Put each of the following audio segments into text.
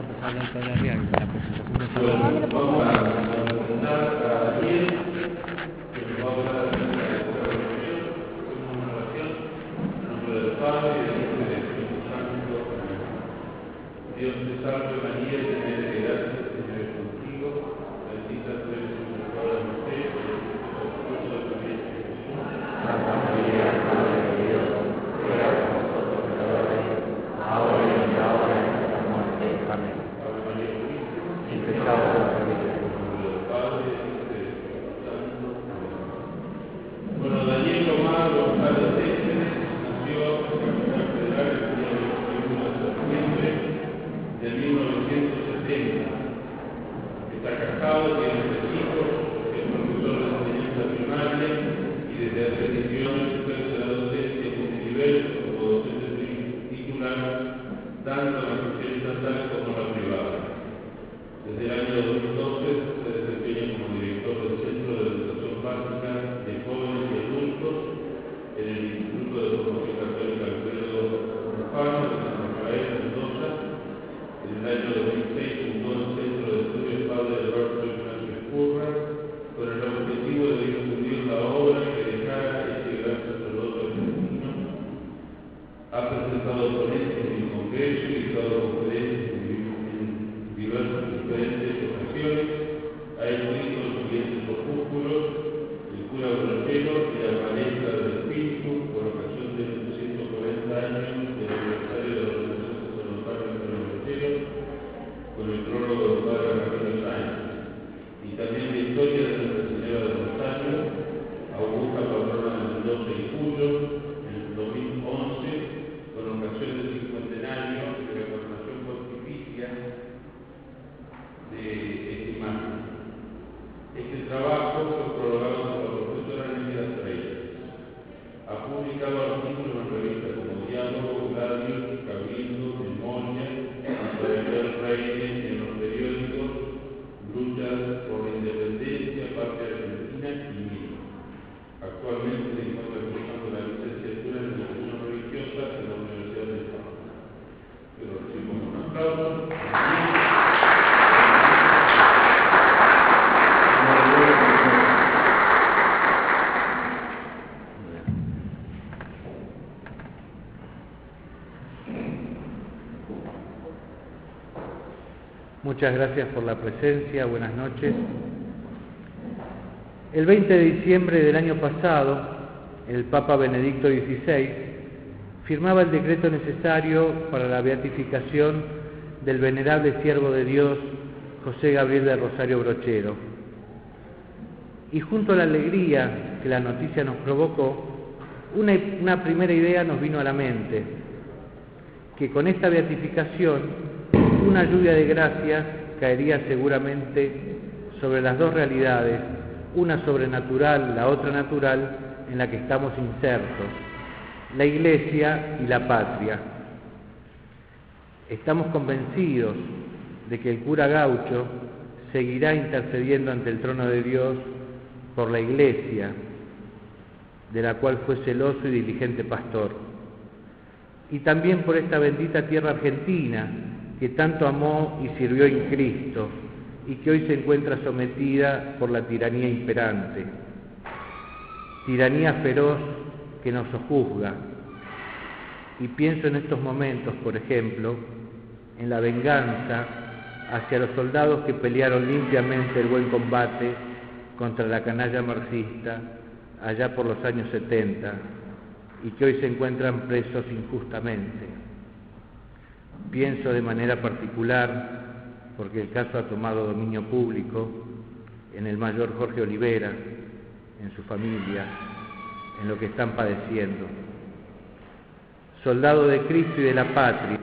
empezar a leer todavía arriba, la presentación de Bueno, vamos a presentar a Daniel, que nos va a hablar acerca de esta oración, una oración en nombre del Padre, y del Hijo y del Espíritu Santo. Amén. Dios te salve María, llena eres de gracia, el Señor es contigo, bendita tú eres entre todas las mujeres, y bendito es el fruto de tu vientre Jesús. Santa María, Madre de Dios, ruega por nosotros pecadores, ahora y en la hora de nuestra muerte. Amén. Ave María Purísima, sin pecado concebida. En nombre del Padre, del Hijo y del Espíritu Santo. Amén. Bueno, Daniel Omar González Céspedes nació en la capital federal el día 21 de septiembre de 1970. Está casado, tiene 3 hijos, es profesor de enseñanza primaria y desde hace 18 años ejerce la docencia multinivel como docente titular, tanto en la institución estatal como en la privada. Desde el año 2012 se desempeña como director del Centro de Educación Básica de Jóvenes y Adultos en el Instituto de Formación Católica Alfredo Rufano de San Rafael, Mendoza. En el año 2006 fundó el Centro de Estudios Padre Alberto Ignacio Escurra con el objetivo de difundir la obra que dejara este gran sacerdote argentino. Ha presentado ponencias en el Congreso y dado conferencias en diversas diferentes ocasiones. Ha escrito los siguientes opúsculos: El cura Brochero y la maleta del Espíritu, por ocasión de los 140 años del aniversario de la ordenación sacerdotal de Cura Brochero, con el prólogo del padre Ramiro Sáenz, y también la historia de Nuestra Señora del Rosario, Augusta patrona de Mendoza y Cuyo, en el 2011, con ocasión del cincuentenario de la coronación pontificia de esta imagen. Este trabajo fue prologado por la profesora Nelida Reyes. Ha publicado artículos en revistas como Diálogo, Gladius, Cabildo, Memoria, Historiador Reyes, en los periódicos Luchas por la Independencia, Patria Argentina y Miro. Actualmente se encuentra cursando la licenciatura en Educación Religiosa en la Universidad de Chile. Pero recibimos un aplauso. Muchas gracias por la presencia, buenas noches. El 20 de diciembre del año pasado, el Papa Benedicto XVI firmaba el decreto necesario para la beatificación del venerable siervo de Dios, José Gabriel del Rosario Brochero. Y junto a la alegría que la noticia nos provocó, una primera idea nos vino a la mente: que con esta beatificación una lluvia de gracias caería seguramente sobre las dos realidades, una sobrenatural, la otra natural, en la que estamos insertos, la Iglesia y la patria. Estamos convencidos de que el cura Gaucho seguirá intercediendo ante el trono de Dios por la Iglesia, de la cual fue celoso y diligente pastor, y también por esta bendita tierra argentina que tanto amó y sirvió en Cristo y que hoy se encuentra sometida por la tiranía imperante, tiranía feroz que nos sojuzga. Y pienso en estos momentos, por ejemplo, en la venganza hacia los soldados que pelearon limpiamente el buen combate contra la canalla marxista allá por los años 70 y que hoy se encuentran presos injustamente. Pienso de manera particular, porque el caso ha tomado dominio público, en el mayor Jorge Olivera, en su familia, en lo que están padeciendo. Soldado de Cristo y de la patria,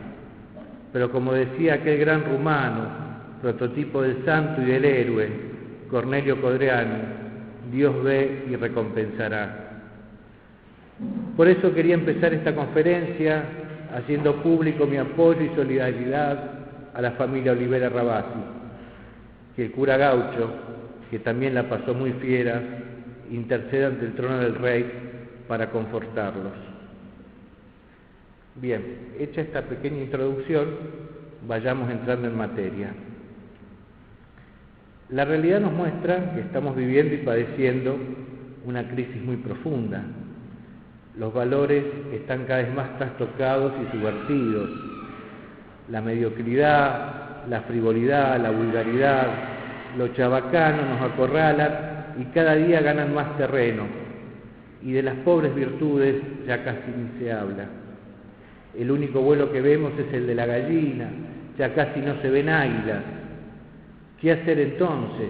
pero como decía aquel gran rumano, prototipo del santo y del héroe, Cornelio Codreanu, Dios ve y recompensará. Por eso quería empezar esta conferencia haciendo público mi apoyo y solidaridad a la familia Olivera Rabasi, que el cura Gaucho, que también la pasó muy fiera, interceda ante el trono del Rey para confortarlos. Bien, hecha esta pequeña introducción, vayamos entrando en materia. La realidad nos muestra que estamos viviendo y padeciendo una crisis muy profunda. Los valores están cada vez más trastocados y subvertidos. La mediocridad, la frivolidad, la vulgaridad, lo chabacano nos acorralan y cada día ganan más terreno. Y de las pobres virtudes ya casi ni se habla. El único vuelo que vemos es el de la gallina, ya casi no se ven águilas. ¿Qué hacer entonces?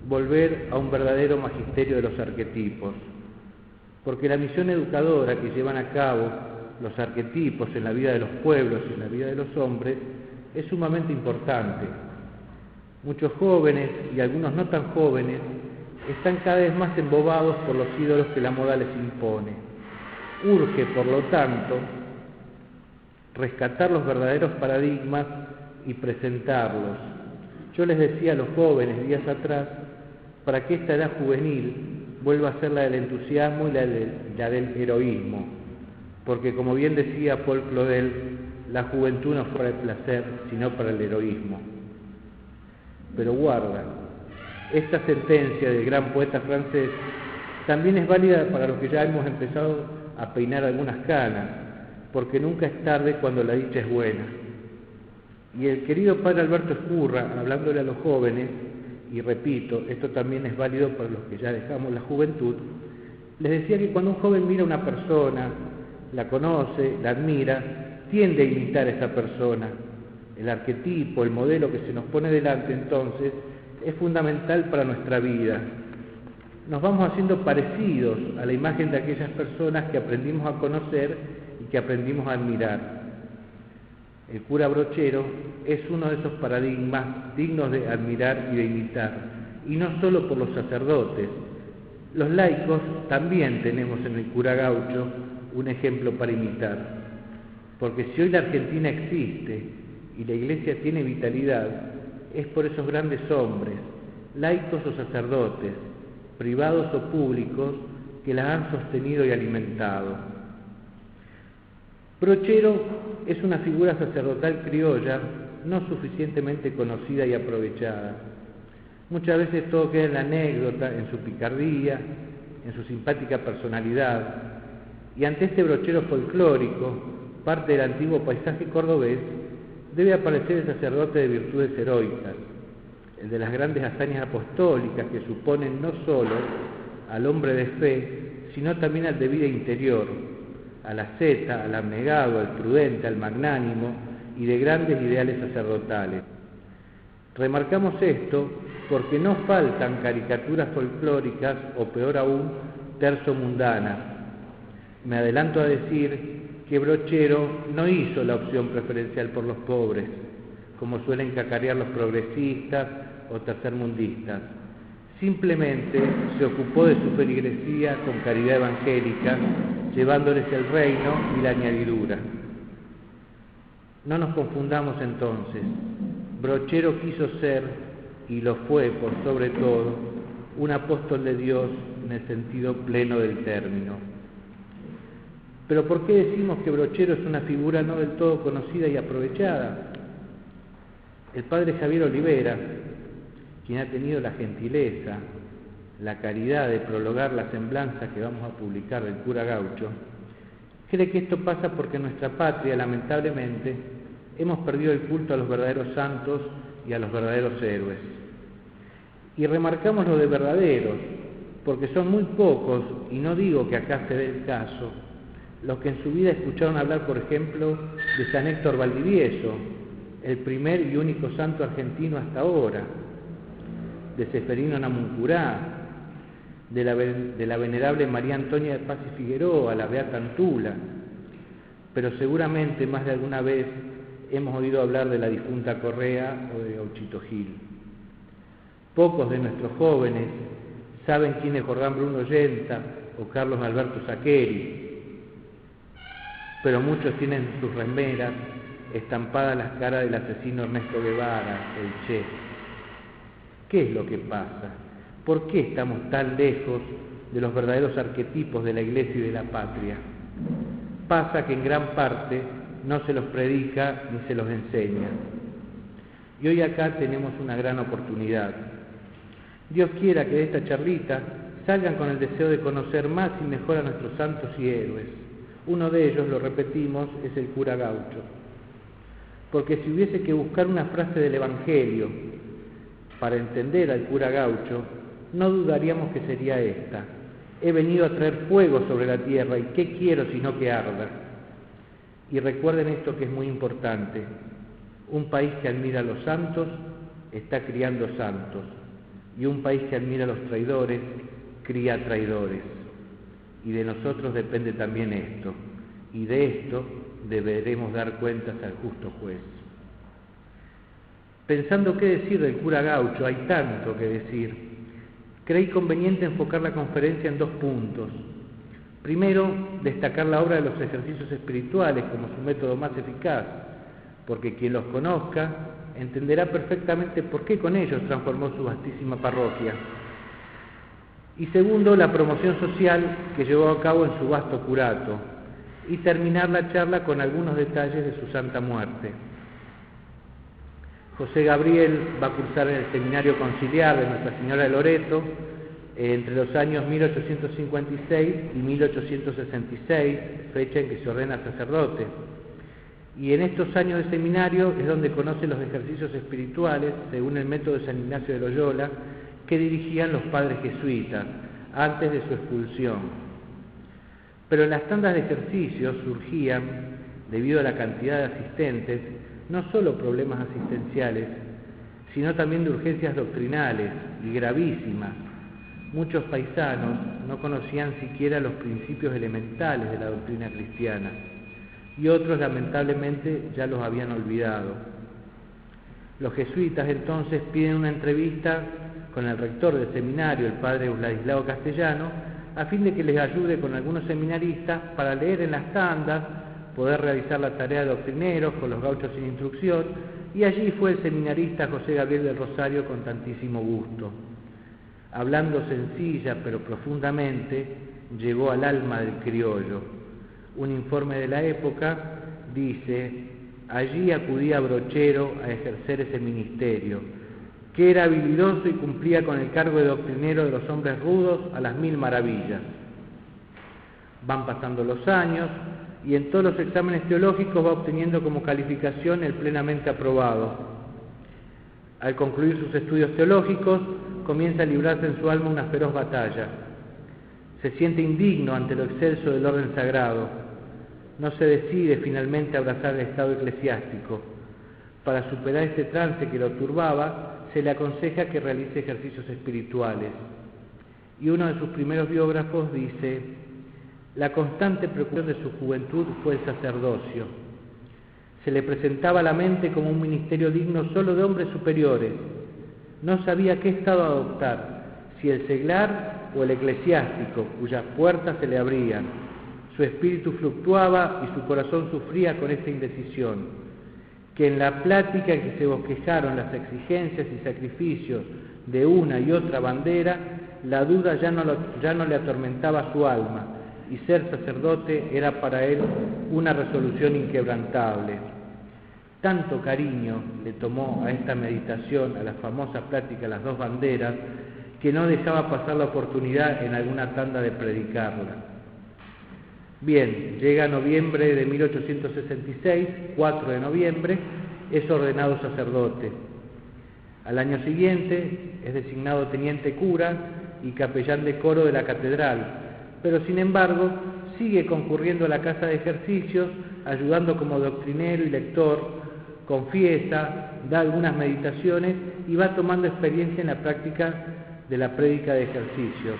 Volver a un verdadero magisterio de los arquetipos, porque la misión educadora que llevan a cabo los arquetipos en la vida de los pueblos y en la vida de los hombres es sumamente importante. Muchos jóvenes y algunos no tan jóvenes están cada vez más embobados por los ídolos que la moda les impone. Urge, por lo tanto, rescatar los verdaderos paradigmas y presentarlos. Yo les decía a los jóvenes días atrás, para que esta edad juvenil vuelva a ser la del entusiasmo y la del heroísmo, porque como bien decía Paul Claudel, la juventud no fue para el placer, sino para el heroísmo. Pero guarda, esta sentencia del gran poeta francés también es válida para los que ya hemos empezado a peinar algunas canas, porque nunca es tarde cuando la dicha es buena. Y el querido padre Alberto Escurra, hablándole a los jóvenes, y repito, esto también es válido para los que ya dejamos la juventud, les decía que cuando un joven mira a una persona, la conoce, la admira, tiende a imitar a esa persona. El arquetipo, el modelo que se nos pone delante entonces, es fundamental para nuestra vida. Nos vamos haciendo parecidos a la imagen de aquellas personas que aprendimos a conocer y que aprendimos a admirar. El cura Brochero es uno de esos paradigmas dignos de admirar y de imitar, y no solo por los sacerdotes. Los laicos también tenemos en el cura Gaucho un ejemplo para imitar, porque si hoy la Argentina existe y la Iglesia tiene vitalidad, es por esos grandes hombres, laicos o sacerdotes, privados o públicos, que la han sostenido y alimentado. Brochero es una figura sacerdotal criolla no suficientemente conocida y aprovechada. Muchas veces todo queda en la anécdota, en su picardía, en su simpática personalidad, y ante este brochero folclórico, parte del antiguo paisaje cordobés, debe aparecer el sacerdote de virtudes heroicas, el de las grandes hazañas apostólicas que suponen no solo al hombre de fe, sino también al de vida interior, al asceta, al abnegado, al prudente, al magnánimo y de grandes ideales sacerdotales. Remarcamos esto porque no faltan caricaturas folclóricas o peor aún, terzomundanas. Me adelanto a decir que Brochero no hizo la opción preferencial por los pobres, como suelen cacarear los progresistas o tercermundistas. Simplemente se ocupó de su feligresía con caridad evangélica, llevándoles el reino y la añadidura. No nos confundamos entonces. Brochero quiso ser, y lo fue por sobre todo, un apóstol de Dios en el sentido pleno del término. Pero ¿por qué decimos que Brochero es una figura no del todo conocida y aprovechada? El padre Javier Olivera, quien ha tenido la gentileza, la caridad de prologar la semblanza que vamos a publicar del cura Gaucho, cree que esto pasa porque en nuestra patria, lamentablemente, hemos perdido el culto a los verdaderos santos y a los verdaderos héroes. Y remarcamos lo de verdaderos, porque son muy pocos, y no digo que acá se dé el caso, los que en su vida escucharon hablar, por ejemplo, de San Héctor Valdivieso, el primer y único santo argentino hasta ahora, de Seferino Namuncurá, de la venerable María Antonia de Paz y Figueroa, la beata Antula, pero seguramente más de alguna vez hemos oído hablar de la difunta Correa o de Gauchito Gil. Pocos de nuestros jóvenes saben quién es Jordán Bruno Yenta o Carlos Alberto Saqueri, pero muchos tienen en sus remeras estampadas las caras del asesino Ernesto Guevara, el Che. ¿Qué es lo que pasa? ¿Por qué estamos tan lejos de los verdaderos arquetipos de la Iglesia y de la patria? Pasa que en gran parte no se los predica ni se los enseña. Y hoy acá tenemos una gran oportunidad. Dios quiera que de esta charlita salgan con el deseo de conocer más y mejor a nuestros santos y héroes. Uno de ellos, lo repetimos, es el cura Gaucho. Porque si hubiese que buscar una frase del Evangelio para entender al cura Gaucho, no dudaríamos que sería esta: he venido a traer fuego sobre la tierra, y ¿qué quiero sino que arda? Y recuerden esto que es muy importante: un país que admira a los santos está criando santos, y un país que admira a los traidores cría traidores. Y de nosotros depende también esto, y de esto deberemos dar cuentas al justo juez. Pensando qué decir del cura Gaucho, hay tanto que decir. Creí conveniente enfocar la conferencia en 2 puntos. Primero, destacar la obra de los ejercicios espirituales como su método más eficaz, porque quien los conozca entenderá perfectamente por qué con ellos transformó su vastísima parroquia. Y segundo, la promoción social que llevó a cabo en su vasto curato, y terminar la charla con algunos detalles de su santa muerte. José Gabriel va a cursar en el Seminario Conciliar de Nuestra Señora de Loreto entre los años 1856 y 1866, fecha en que se ordena sacerdote. Y en estos años de seminario es donde conoce los ejercicios espirituales, según el método de San Ignacio de Loyola, que dirigían los padres jesuitas antes de su expulsión. Pero en las tandas de ejercicios surgían, debido a la cantidad de asistentes, no solo problemas asistenciales, sino también de urgencias doctrinales y gravísimas. Muchos paisanos no conocían siquiera los principios elementales de la doctrina cristiana, y otros lamentablemente ya los habían olvidado. Los jesuitas entonces piden una entrevista con el rector del seminario, el padre Vladislao Castellano, a fin de que les ayude con algunos seminaristas para leer en las tandas, poder realizar la tarea de doctrineros con los gauchos sin instrucción, y allí fue el seminarista José Gabriel del Rosario con tantísimo gusto. Hablando sencilla pero profundamente, llegó al alma del criollo. Un informe de la época dice: allí acudía Brochero a ejercer ese ministerio, que era habilidoso y cumplía con el cargo de doctrinero de los hombres rudos a las 1000 maravillas. Van pasando los años y en todos los exámenes teológicos va obteniendo como calificación el plenamente aprobado. Al concluir sus estudios teológicos, comienza a librarse en su alma una feroz batalla. Se siente indigno ante lo excelso del orden sagrado. No se decide finalmente a abrazar el estado eclesiástico. Para superar este trance que lo turbaba, se le aconseja que realice ejercicios espirituales. Y uno de sus primeros biógrafos dice: la constante preocupación de su juventud fue el sacerdocio. Se le presentaba a la mente como un ministerio digno solo de hombres superiores. No sabía qué estado adoptar, si el seglar o el eclesiástico, cuyas puertas se le abrían. Su espíritu fluctuaba y su corazón sufría con esta indecisión, que en la plática en que se bosquejaron las exigencias y sacrificios de una y otra bandera, la duda ya no le atormentaba su alma, y ser sacerdote era para él una resolución inquebrantable. Tanto cariño le tomó a esta meditación, a la famosa plática Las dos banderas, que no dejaba pasar la oportunidad en alguna tanda de predicarla. Bien, llega noviembre de 1866, 4 de noviembre, es ordenado sacerdote. Al año siguiente es designado teniente cura y capellán de coro de la catedral, pero sin embargo sigue concurriendo a la casa de ejercicios, ayudando como doctrinero y lector, confiesa, da algunas meditaciones y va tomando experiencia en la práctica de la prédica de ejercicios.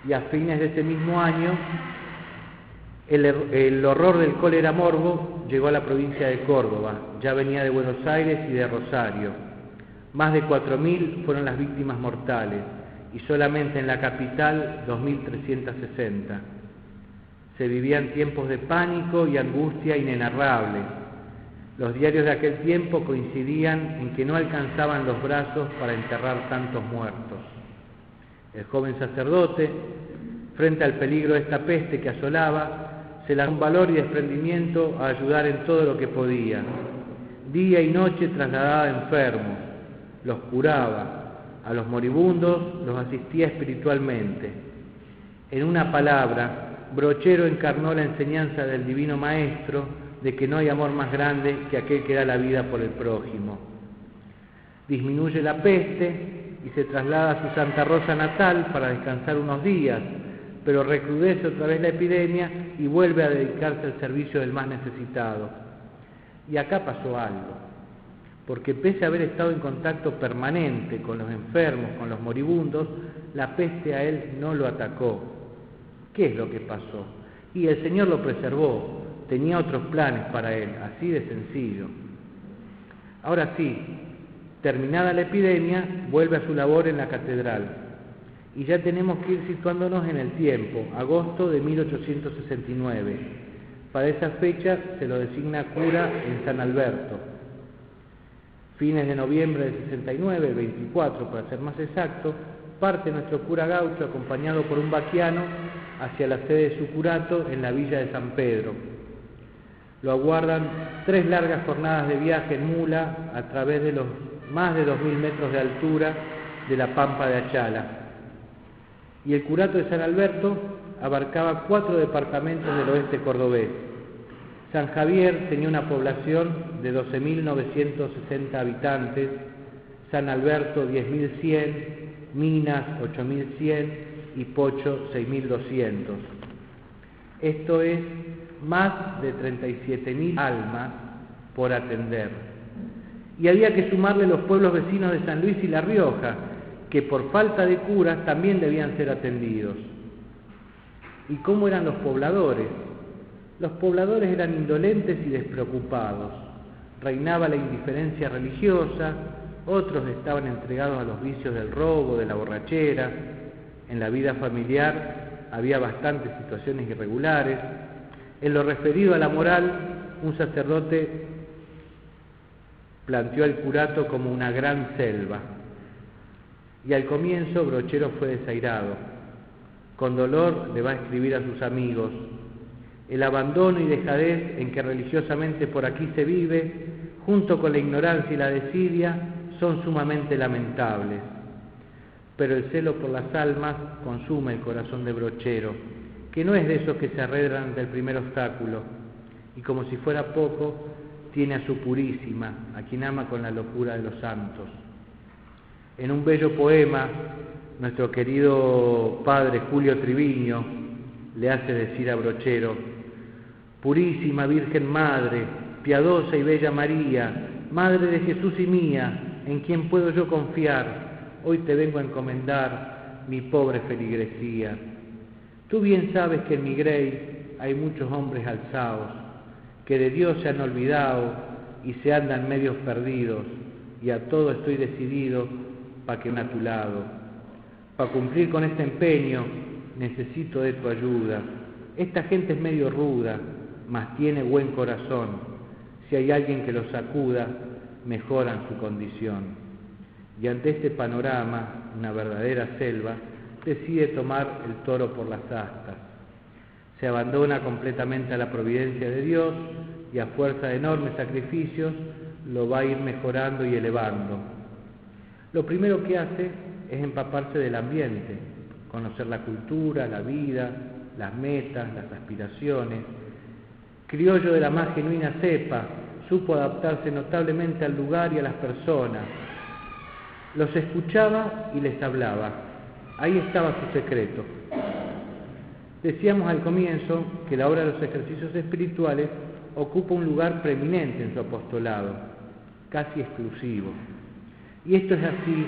Y a fines de ese mismo año, el horror del cólera morbo llegó a la provincia de Córdoba, ya venía de Buenos Aires y de Rosario. Más de 4.000 fueron las víctimas mortales, y solamente en la capital 2.360. Se vivían tiempos de pánico y angustia inenarrables. Los diarios de aquel tiempo coincidían en que no alcanzaban los brazos para enterrar tantos muertos. El joven sacerdote, frente al peligro de esta peste que asolaba, se lanzó con valor y desprendimiento a ayudar en todo lo que podía. Día y noche trasladaba enfermos, los curaba, a los moribundos los asistía espiritualmente. En una palabra, Brochero encarnó la enseñanza del Divino Maestro de que no hay amor más grande que aquel que da la vida por el prójimo. Disminuye la peste y se traslada a su Santa Rosa natal para descansar unos días, pero recrudece otra vez la epidemia y vuelve a dedicarse al servicio del más necesitado. Y acá pasó algo, porque pese a haber estado en contacto permanente con los enfermos, con los moribundos, la peste a él no lo atacó. ¿Qué es lo que pasó? Y el Señor lo preservó, tenía otros planes para él, así de sencillo. Ahora sí, terminada la epidemia, vuelve a su labor en la catedral. Y ya tenemos que ir situándonos en el tiempo, agosto de 1869. Para esa fecha se lo designa cura en San Alberto. Fines de noviembre del 69, 24 para ser más exacto, parte nuestro cura gaucho acompañado por un vaquiano hacia la sede de su curato en la villa de San Pedro. Lo aguardan 3 largas jornadas de viaje en mula a través de los más de 2.000 metros de altura de la Pampa de Achala. Y el curato de San Alberto abarcaba 4 departamentos del oeste cordobés. San Javier tenía una población de 12.960 habitantes, San Alberto 10.100, Minas 8.100 y Pocho 6.200. Esto es más de 37.000 almas por atender. Y había que sumarle los pueblos vecinos de San Luis y La Rioja, que por falta de curas también debían ser atendidos. ¿Y cómo eran los pobladores? Los pobladores eran indolentes y despreocupados. Reinaba la indiferencia religiosa, otros estaban entregados a los vicios del robo, de la borrachera. En la vida familiar había bastantes situaciones irregulares. En lo referido a la moral, un sacerdote planteó al curato como una gran selva. Y al comienzo Brochero fue desairado. Con dolor le va a escribir a sus amigos: el abandono y dejadez en que religiosamente por aquí se vive, junto con la ignorancia y la desidia, son sumamente lamentables. Pero el celo por las almas consume el corazón de Brochero, que no es de esos que se arredran ante el primer obstáculo, y como si fuera poco, tiene a su Purísima, a quien ama con la locura de los santos. En un bello poema, nuestro querido padre Julio Triviño le hace decir a Brochero: Purísima Virgen Madre, piadosa y bella María, Madre de Jesús y mía, en quien puedo yo confiar, hoy te vengo a encomendar mi pobre feligresía. Tú bien sabes que en mi grey hay muchos hombres alzados, que de Dios se han olvidado y se andan medios perdidos, y a todo estoy decidido pa' que a tu lado. Para cumplir con este empeño necesito de tu ayuda. Esta gente es medio ruda, mas tiene buen corazón. Si hay alguien que los sacuda, mejoran su condición. Y ante este panorama, una verdadera selva, decide tomar el toro por las astas. Se abandona completamente a la providencia de Dios y a fuerza de enormes sacrificios lo va a ir mejorando y elevando. Lo primero que hace es empaparse del ambiente, conocer la cultura, la vida, las metas, las aspiraciones. Criollo de la más genuina cepa, supo adaptarse notablemente al lugar y a las personas. Los escuchaba y les hablaba. Ahí estaba su secreto. Decíamos al comienzo que la obra de los ejercicios espirituales ocupa un lugar preeminente en su apostolado, casi exclusivo. Y esto es así,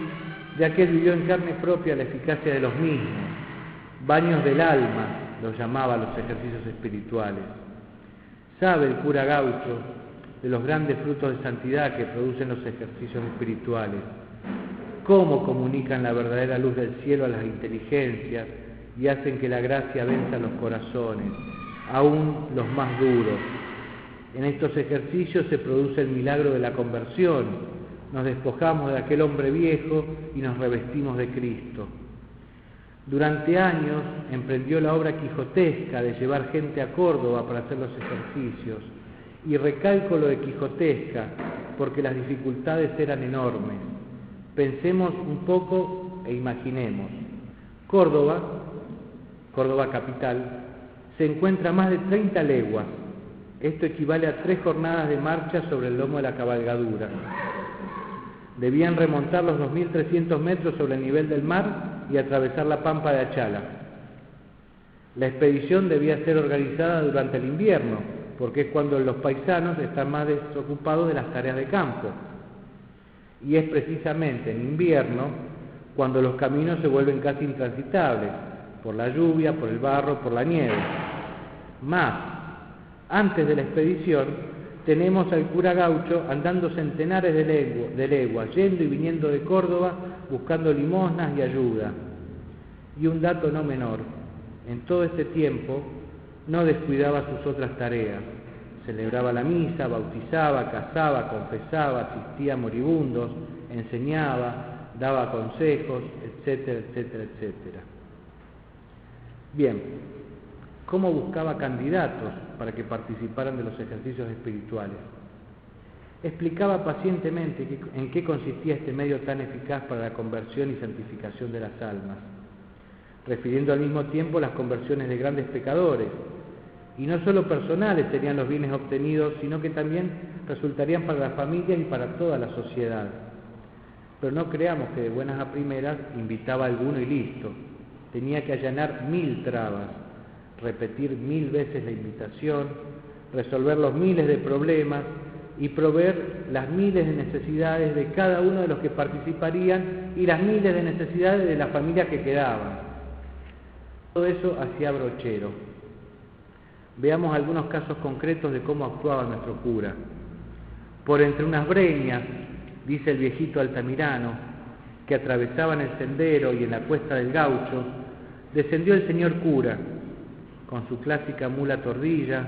ya que él vivió en carne propia la eficacia de los mismos. Baños del alma los llamaba los ejercicios espirituales. Sabe el cura gaucho de los grandes frutos de santidad que producen los ejercicios espirituales, cómo comunican la verdadera luz del cielo a las inteligencias y hacen que la gracia venza los corazones, aún los más duros. En estos ejercicios se produce el milagro de la conversión. Nos despojamos de aquel hombre viejo y nos revestimos de Cristo. Durante años emprendió la obra quijotesca de llevar gente a Córdoba para hacer los ejercicios, y recalco lo de quijotesca porque las dificultades eran enormes. Pensemos un poco e imaginemos. Córdoba capital, se encuentra a más de 30 leguas. Esto equivale a 3 jornadas de marcha sobre el lomo de la cabalgadura. Debían remontar los 2.300 metros sobre el nivel del mar y atravesar la pampa de Achala. La expedición debía ser organizada durante el invierno, porque es cuando los paisanos están más desocupados de las tareas de campo. Y es precisamente en invierno cuando los caminos se vuelven casi intransitables, por la lluvia, por el barro, por la nieve. Más, antes de la expedición, tenemos al cura Gaucho andando centenares de leguas, yendo y viniendo de Córdoba, buscando limosnas y ayuda. Y un dato no menor, en todo este tiempo no descuidaba sus otras tareas. Celebraba la misa, bautizaba, casaba, confesaba, asistía a moribundos, enseñaba, daba consejos, etcétera, etcétera, etcétera. Bien, ¿cómo buscaba candidatos para que participaran de los ejercicios espirituales? Explicaba pacientemente en qué consistía este medio tan eficaz para la conversión y santificación de las almas, refiriendo al mismo tiempo las conversiones de grandes pecadores, y no solo personales serían los bienes obtenidos, sino que también resultarían para las familias y para toda la sociedad. Pero no creamos que de buenas a primeras invitaba a alguno y listo. Tenía que allanar 1000 trabas, repetir 1000 veces la invitación, resolver los miles de problemas y proveer las miles de necesidades de cada uno de los que participarían y las miles de necesidades de la familia que quedaban. Todo eso hacía Brochero. Veamos algunos casos concretos de cómo actuaba nuestro cura. Por entre unas breñas, dice el viejito Altamirano, que atravesaban el sendero y en la cuesta del Gaucho, descendió el señor cura, con su clásica mula tordilla,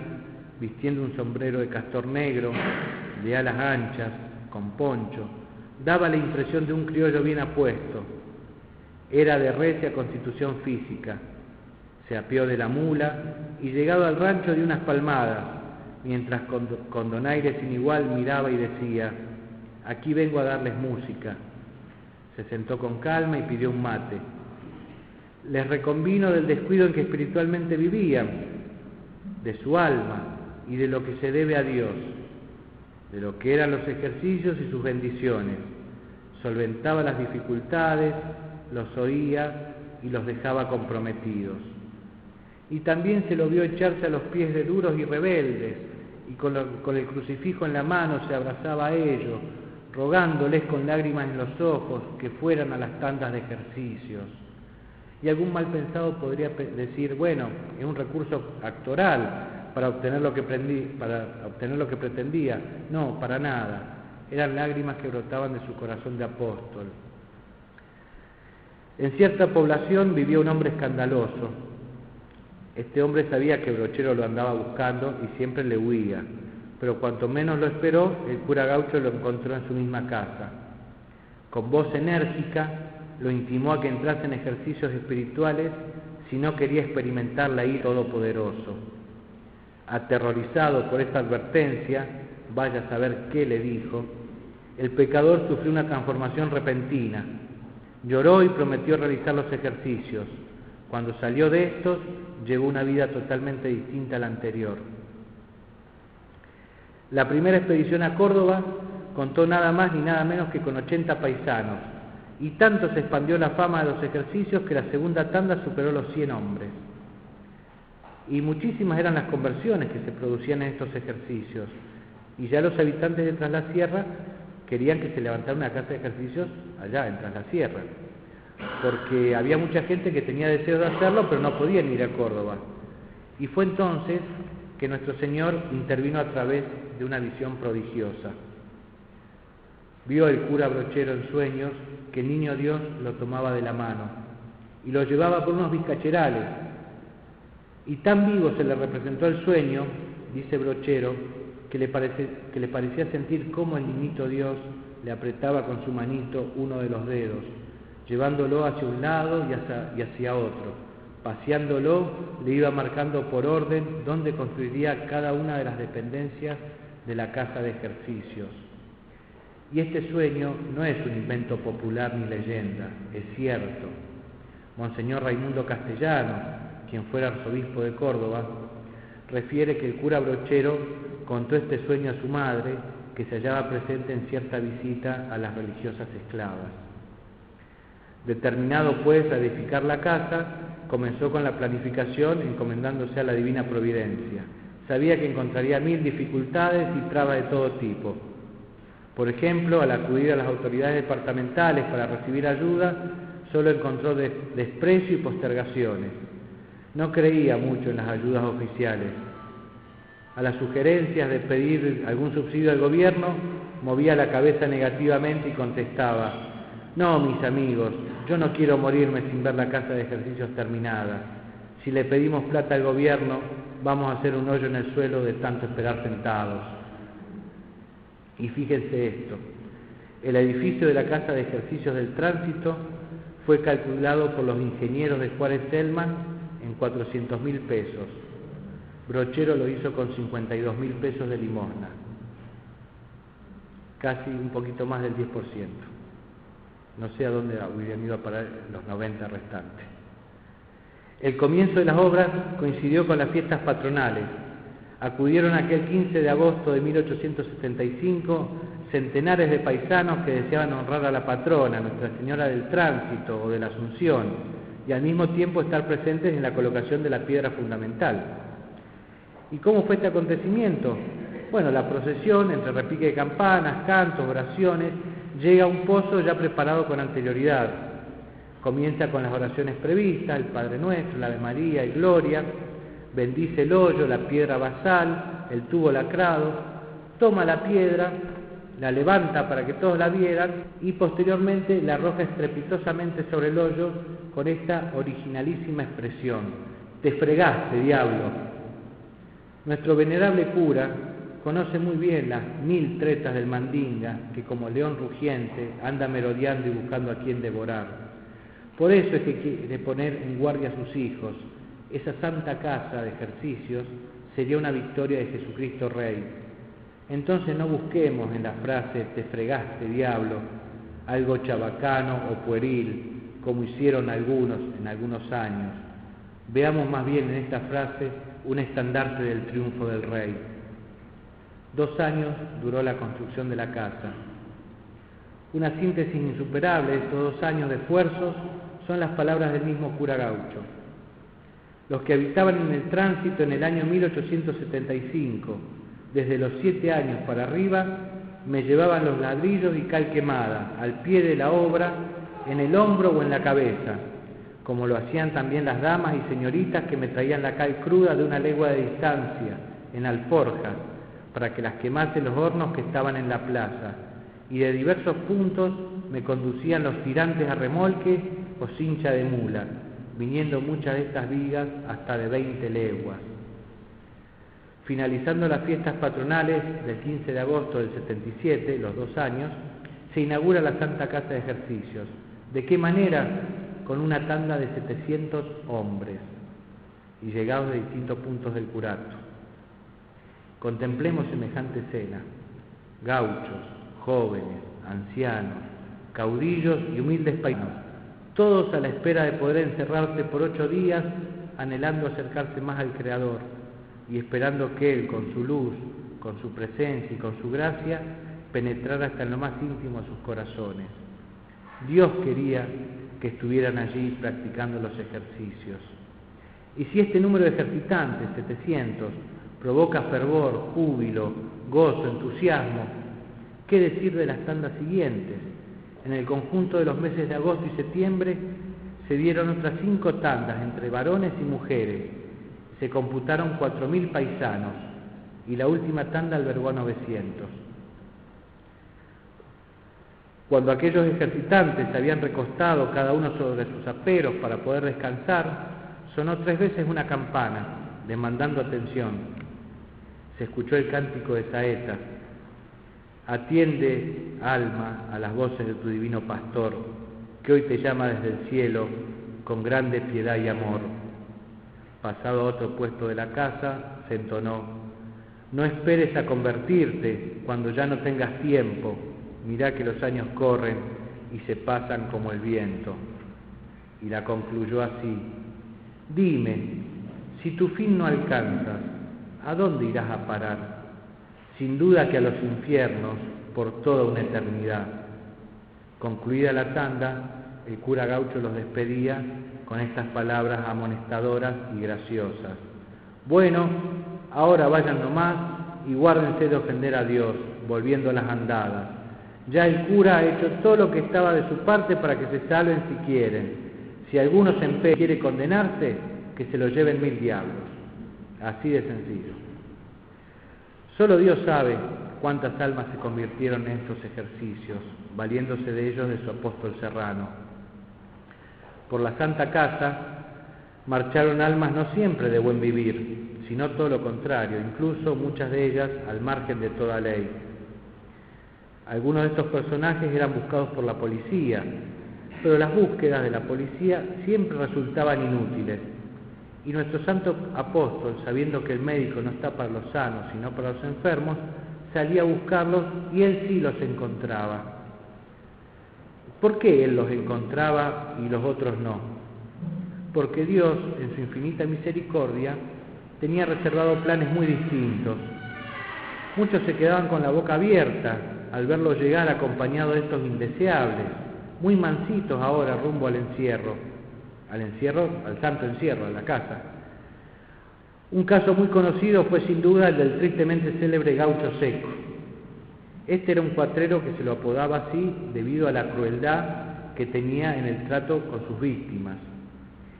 vistiendo un sombrero de castor negro, de alas anchas, con poncho. Daba la impresión de un criollo bien apuesto. Era de recia constitución física. Se apeó de la mula y, llegado al rancho, dio unas palmadas, mientras con donaire sin igual miraba y decía: «Aquí vengo a darles música». Se sentó con calma y pidió un mate. Les reconvino del descuido en que espiritualmente vivían, de su alma y de lo que se debe a Dios, de lo que eran los ejercicios y sus bendiciones. Solventaba las dificultades, los oía y los dejaba comprometidos. Y también se lo vio echarse a los pies de duros y rebeldes, y con el crucifijo en la mano se abrazaba a ellos, rogándoles con lágrimas en los ojos que fueran a las tandas de ejercicios. Y algún mal pensado podría decir: bueno, es un recurso actoral para obtener lo que pretendía. No, para nada. Eran lágrimas que brotaban de su corazón de apóstol. En cierta población vivía un hombre escandaloso. Este hombre sabía que Brochero lo andaba buscando y siempre le huía, pero cuanto menos lo esperó, el cura Gaucho lo encontró en su misma casa. Con voz enérgica lo intimó a que entrase en ejercicios espirituales si no quería experimentar la ira todopoderoso. Aterrorizado por esta advertencia, vaya a saber qué le dijo, el pecador sufrió una transformación repentina. Lloró y prometió realizar los ejercicios. Cuando salió de estos, llevó una vida totalmente distinta a la anterior. La primera expedición a Córdoba contó nada más ni nada menos que con 80 paisanos, y tanto se expandió la fama de los ejercicios que la segunda tanda superó los 100 hombres. Y muchísimas eran las conversiones que se producían en estos ejercicios, y ya los habitantes de Tras la Sierra querían que se levantara una casa de ejercicios allá en Tras la Sierra, porque había mucha gente que tenía deseo de hacerlo, pero no podían ir a Córdoba. Y fue entonces que nuestro Señor intervino a través de una visión prodigiosa. Vio el cura Brochero en sueños que el niño Dios lo tomaba de la mano y lo llevaba por unos vizcacherales. Y tan vivo se le representó el sueño, dice Brochero, que le parecía sentir cómo el niñito Dios le apretaba con su manito uno de los dedos, llevándolo hacia un lado y hacia otro. Paseándolo, le iba marcando por orden dónde construiría cada una de las dependencias de la casa de ejercicios. Y este sueño no es un invento popular ni leyenda, es cierto. Monseñor Raimundo Castellano, quien fuera arzobispo de Córdoba, refiere que el cura Brochero contó este sueño a su madre, que se hallaba presente en cierta visita a las religiosas esclavas. Determinado pues a edificar la casa, comenzó con la planificación encomendándose a la divina providencia. Sabía que encontraría 1000 dificultades y trabas de todo tipo. Por ejemplo, al acudir a las autoridades departamentales para recibir ayuda, solo encontró desprecio y postergaciones. No creía mucho en las ayudas oficiales. A las sugerencias de pedir algún subsidio al gobierno, movía la cabeza negativamente y contestaba: no, mis amigos, yo no quiero morirme sin ver la casa de ejercicios terminada. Si le pedimos plata al gobierno, vamos a hacer un hoyo en el suelo de tanto esperar sentados. Y fíjense esto, el edificio de la casa de ejercicios del tránsito fue calculado por los ingenieros de Juárez Selman en 400.000 pesos. Brochero lo hizo con 52.000 pesos de limosna, casi un poquito más del 10%. No sé a dónde hubieran ido a parar los 90 restantes. El comienzo de las obras coincidió con las fiestas patronales. Acudieron aquel 15 de agosto de 1875 centenares de paisanos que deseaban honrar a la patrona, Nuestra Señora del Tránsito o de la Asunción, y al mismo tiempo estar presentes en la colocación de la piedra fundamental. ¿Y cómo fue este acontecimiento? Bueno, la procesión, entre repique de campanas, cantos, oraciones, llega a un pozo ya preparado con anterioridad. Comienza con las oraciones previstas, el Padre Nuestro, la Ave María y Gloria, bendice el hoyo, la piedra basal, el tubo lacrado, toma la piedra, la levanta para que todos la vieran y posteriormente la arroja estrepitosamente sobre el hoyo con esta originalísima expresión: te fregaste, diablo. Nuestro venerable cura conoce muy bien las 1000 tretas del Mandinga, que como león rugiente anda merodeando y buscando a quien devorar. Por eso es que quiere poner en guardia a sus hijos. Esa santa casa de ejercicios sería una victoria de Jesucristo Rey. Entonces no busquemos en la frase te fregaste, diablo, algo chabacano o pueril, como hicieron algunos en algunos años. Veamos más bien en esta frase un estandarte del triunfo del Rey. 2 años duró la construcción de la casa. Una síntesis insuperable de estos 2 años de esfuerzos son las palabras del mismo cura Gaucho. Los que habitaban en el tránsito en el año 1875, desde los 7 años para arriba, me llevaban los ladrillos y cal quemada, al pie de la obra, en el hombro o en la cabeza, como lo hacían también las damas y señoritas que me traían la cal cruda de una legua de distancia, en alforjas, para que las quemase los hornos que estaban en la plaza, y de diversos puntos me conducían los tirantes a remolque o cincha de mula, viniendo muchas de estas vigas hasta de 20 leguas. Finalizando las fiestas patronales del 15 de agosto del 77, los 2 años, se inaugura la Santa Casa de Ejercicios. ¿De qué manera? Con una tanda de 700 hombres y llegados de distintos puntos del curato. Contemplemos semejante escena: gauchos, jóvenes, ancianos, caudillos y humildes paisanos, todos a la espera de poder encerrarse por 8 días, anhelando acercarse más al Creador y esperando que Él, con su luz, con su presencia y con su gracia, penetrara hasta en lo más íntimo de sus corazones. Dios quería que estuvieran allí practicando los ejercicios. Y si este número de ejercitantes, 700, provoca fervor, júbilo, gozo, entusiasmo, ¿qué decir de las tandas siguientes? En el conjunto de los meses de agosto y septiembre se dieron otras 5 tandas entre varones y mujeres. Se computaron 4.000 paisanos y la última tanda albergó a 900. Cuando aquellos ejercitantes se habían recostado cada uno sobre sus aperos para poder descansar, sonó 3 veces una campana, demandando atención. Se escuchó el cántico de saeta: atiende, alma, a las voces de tu divino pastor. que hoy te llama desde el cielo con grande piedad y amor. Pasado a otro puesto de la casa, se entonó: no esperes a convertirte cuando ya no tengas tiempo, mirá que los años corren y se pasan como el viento. Y la concluyó así: dime, si tu fin no alcanzas, ¿a dónde irás a parar? Sin duda que a los infiernos por toda una eternidad. Concluida la tanda, el cura Gaucho los despedía con estas palabras amonestadoras y graciosas: bueno, ahora vayan nomás y guárdense de ofender a Dios, volviendo a las andadas. Ya el cura ha hecho todo lo que estaba de su parte para que se salven si quieren. Si alguno se empeña y quiere condenarse, que se lo lleven 1000 diablos. Así de sencillo. Solo Dios sabe cuántas almas se convirtieron en estos ejercicios, valiéndose de ellos de su apóstol Serrano. Por la Santa Casa marcharon almas no siempre de buen vivir, sino todo lo contrario, incluso muchas de ellas al margen de toda ley. Algunos de estos personajes eran buscados por la policía, pero las búsquedas de la policía siempre resultaban inútiles. Y nuestro santo apóstol, sabiendo que el médico no está para los sanos, sino para los enfermos, salía a buscarlos y él sí los encontraba. ¿Por qué él los encontraba y los otros no? Porque Dios, en su infinita misericordia, tenía reservado planes muy distintos. Muchos se quedaban con la boca abierta al verlo llegar acompañado de estos indeseables, muy mansitos ahora rumbo al santo encierro, a la casa. Un caso muy conocido fue sin duda el del tristemente célebre Gaucho Seco. Este era un cuatrero que se lo apodaba así debido a la crueldad que tenía en el trato con sus víctimas.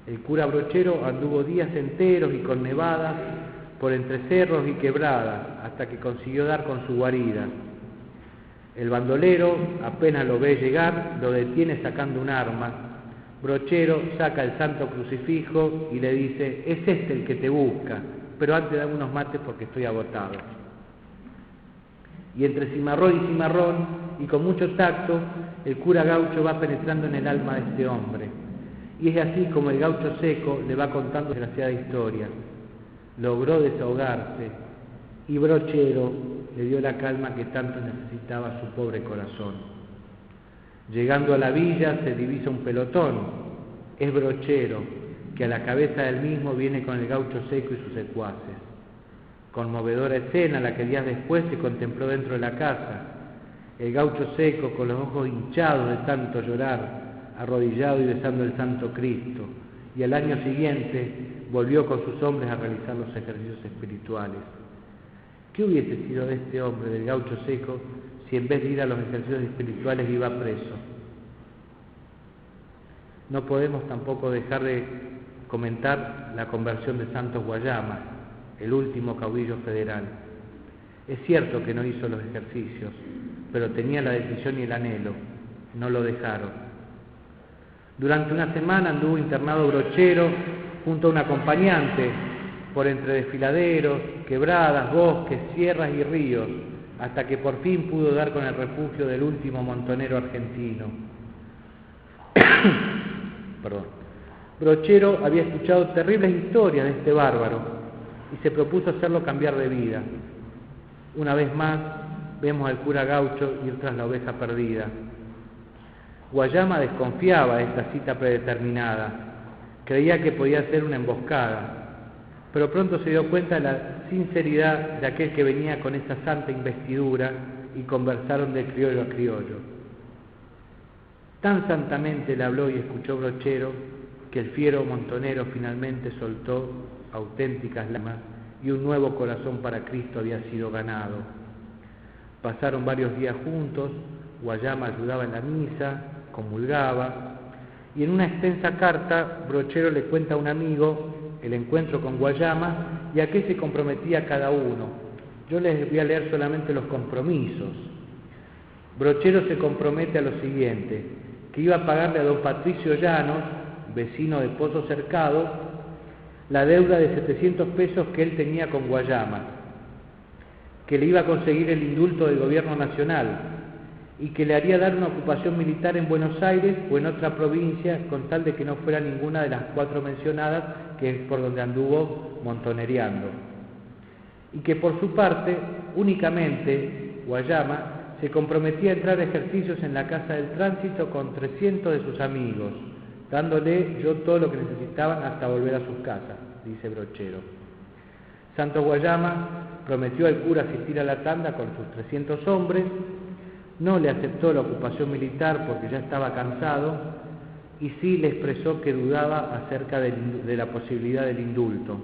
El cura Brochero anduvo días enteros y con nevadas por entre cerros y quebradas hasta que consiguió dar con su guarida. El bandolero apenas lo ve llegar, lo detiene sacando un arma. Brochero saca el santo crucifijo y le dice: es este el que te busca, pero antes dame unos mates porque estoy agotado. Y entre cimarrón y cimarrón, y con mucho tacto, el cura Gaucho va penetrando en el alma de este hombre. Y es así como el Gaucho Seco le va contando desgraciada historia. Logró desahogarse y Brochero le dio la calma que tanto necesitaba su pobre corazón. Llegando a la villa se divisa un pelotón. Es Brochero, que a la cabeza del mismo viene con el Gaucho Seco y sus secuaces. Conmovedora escena la que días después se contempló dentro de la casa. El Gaucho Seco, con los ojos hinchados de tanto llorar, arrodillado y besando el Santo Cristo, y al año siguiente volvió con sus hombres a realizar los ejercicios espirituales. ¿Qué hubiese sido de este hombre, del Gaucho Seco, si en vez de ir a los ejercicios espirituales iba preso? No podemos tampoco dejar de comentar la conversión de Santos Guayama, el último caudillo federal. Es cierto que no hizo los ejercicios, pero tenía la decisión y el anhelo, no lo dejaron. Durante una semana anduvo internado Brochero junto a un acompañante por entre desfiladeros, quebradas, bosques, sierras y ríos, hasta que por fin pudo dar con el refugio del último montonero argentino. Perdón. Brochero había escuchado terribles historias de este bárbaro y se propuso hacerlo cambiar de vida. Una vez más vemos al cura Gaucho ir tras la oveja perdida. Guayama desconfiaba de esta cita predeterminada, creía que podía ser una emboscada, pero pronto se dio cuenta de la sinceridad de aquel que venía con esa santa investidura y conversaron de criollo a criollo. Tan santamente le habló y escuchó Brochero que el fiero montonero finalmente soltó auténticas lágrimas y un nuevo corazón para Cristo había sido ganado. Pasaron varios días juntos, Guayama ayudaba en la misa, comulgaba, y en una extensa carta Brochero le cuenta a un amigo el encuentro con Guayama y a qué se comprometía cada uno. Yo les voy a leer solamente los compromisos. Brochero se compromete a lo siguiente: que iba a pagarle a don Patricio Llanos, vecino de Pozo Cercado, la deuda de 700 pesos que él tenía con Guayama, que le iba a conseguir el indulto del gobierno nacional y que le haría dar una ocupación militar en Buenos Aires o en otra provincia, con tal de que no fuera ninguna de las 4 mencionadas, que es por donde anduvo montonereando. Y que por su parte, únicamente Guayama se comprometía a entrar a ejercicios en la Casa del Tránsito con 300 de sus amigos, dándole yo todo lo que necesitaban hasta volver a sus casas, dice Brochero. Santos Guayama prometió al cura asistir a la tanda con sus 300 hombres, no le aceptó la ocupación militar porque ya estaba cansado y sí le expresó que dudaba acerca de la posibilidad del indulto.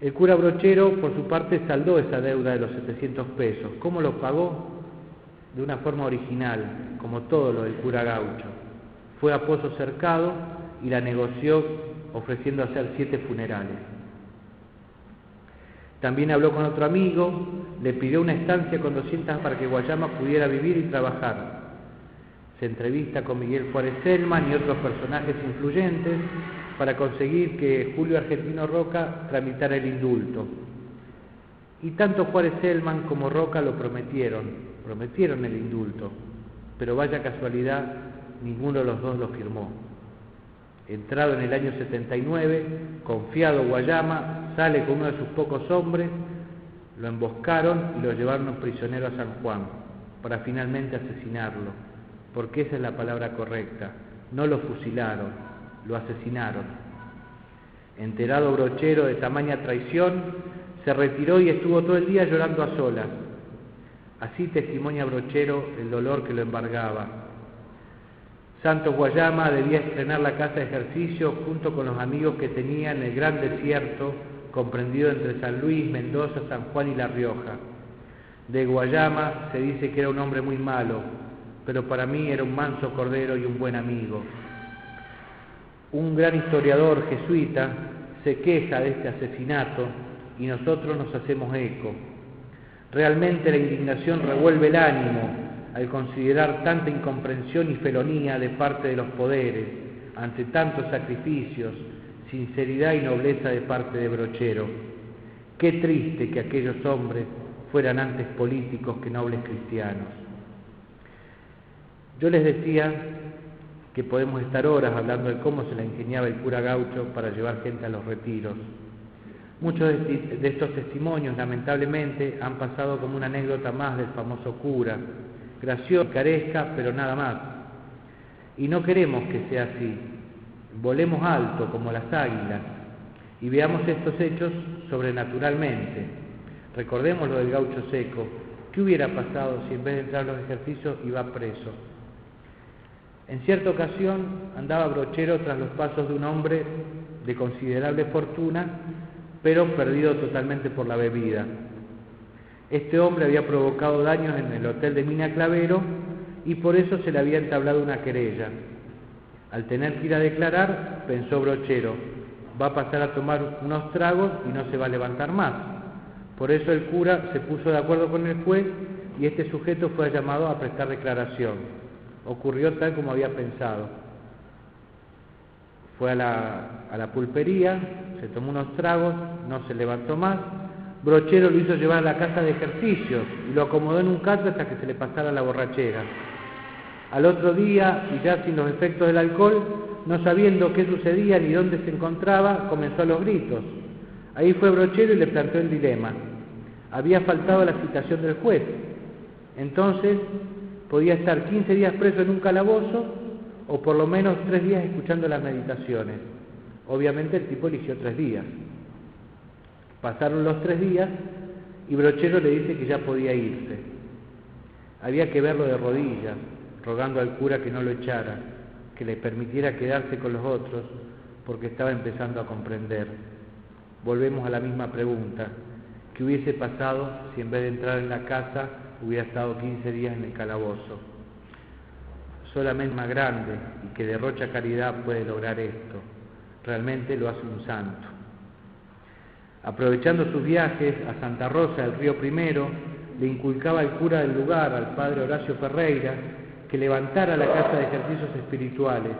El cura Brochero, por su parte, saldó esa deuda de los 700 pesos. ¿Cómo lo pagó? De una forma original, como todo lo del cura Gaucho. Fue a Pozo Cercado y la negoció ofreciendo hacer 7 funerales. También habló con otro amigo, le pidió una estancia con 200 para que Guayama pudiera vivir y trabajar. Se entrevista con Miguel Juárez Selman y otros personajes influyentes para conseguir que Julio Argentino Roca tramitara el indulto. Y tanto Juárez Selman como Roca lo prometieron el indulto, pero vaya casualidad, ninguno de los dos lo firmó. Entrado en el año 79, confiado Guayama, sale con uno de sus pocos hombres, lo emboscaron y lo llevaron prisionero a San Juan, para finalmente asesinarlo, porque esa es la palabra correcta. No lo fusilaron, lo asesinaron. Enterado Brochero de tamaña traición, se retiró y estuvo todo el día llorando a solas. Así testimonia Brochero el dolor que lo embargaba. Santos Guayama debía estrenar la casa de ejercicio junto con los amigos que tenía en el gran desierto comprendido entre San Luis, Mendoza, San Juan y La Rioja. De Guayama se dice que era un hombre muy malo, pero para mí era un manso cordero y un buen amigo. Un gran historiador jesuita se queja de este asesinato y nosotros nos hacemos eco. Realmente la indignación revuelve el ánimo al considerar tanta incomprensión y felonía de parte de los poderes, ante tantos sacrificios, sinceridad y nobleza de parte de Brochero. Qué triste que aquellos hombres fueran antes políticos que nobles cristianos. Yo les decía que podemos estar horas hablando de cómo se la ingeniaba el cura Gaucho para llevar gente a los retiros. Muchos de estos testimonios, lamentablemente, han pasado como una anécdota más del famoso cura, graciosa, picaresca, pero nada más. Y no queremos que sea así. Volemos alto como las águilas y veamos estos hechos sobrenaturalmente. Recordemos lo del gaucho seco. ¿Qué hubiera pasado si en vez de entrar a los ejercicios iba preso? En cierta ocasión andaba Brochero tras los pasos de un hombre de considerable fortuna, pero perdido totalmente por la bebida. Este hombre había provocado daños en el hotel de Mina Clavero y por eso se le había entablado una querella. Al tener que ir a declarar, pensó Brochero, va a pasar a tomar unos tragos y no se va a levantar más. Por eso el cura se puso de acuerdo con el juez y este sujeto fue llamado a prestar declaración. Ocurrió tal como había pensado. Fue a la pulpería, se tomó unos tragos, no se levantó más. Brochero lo hizo llevar a la casa de ejercicios y lo acomodó en un catre hasta que se le pasara la borrachera. Al otro día, y ya sin los efectos del alcohol, no sabiendo qué sucedía ni dónde se encontraba, comenzó a los gritos. Ahí fue Brochero y le planteó el dilema. Había faltado la citación del juez. Entonces, podía estar 15 días preso en un calabozo o por lo menos 3 días escuchando las meditaciones. Obviamente el tipo eligió 3 días. Pasaron los 3 días y Brochero le dice que ya podía irse. Había que verlo de rodillas, rogando al cura que no lo echara, que le permitiera quedarse con los otros, porque estaba empezando a comprender. Volvemos a la misma pregunta. ¿Qué hubiese pasado si en vez de entrar en la casa hubiera estado 15 días en el calabozo? Solamente más grande y que derrocha caridad puede lograr esto. Realmente lo hace un santo. Aprovechando sus viajes a Santa Rosa del Río Primero, le inculcaba al cura del lugar, al padre Horacio Ferreira, que levantara la casa de ejercicios espirituales.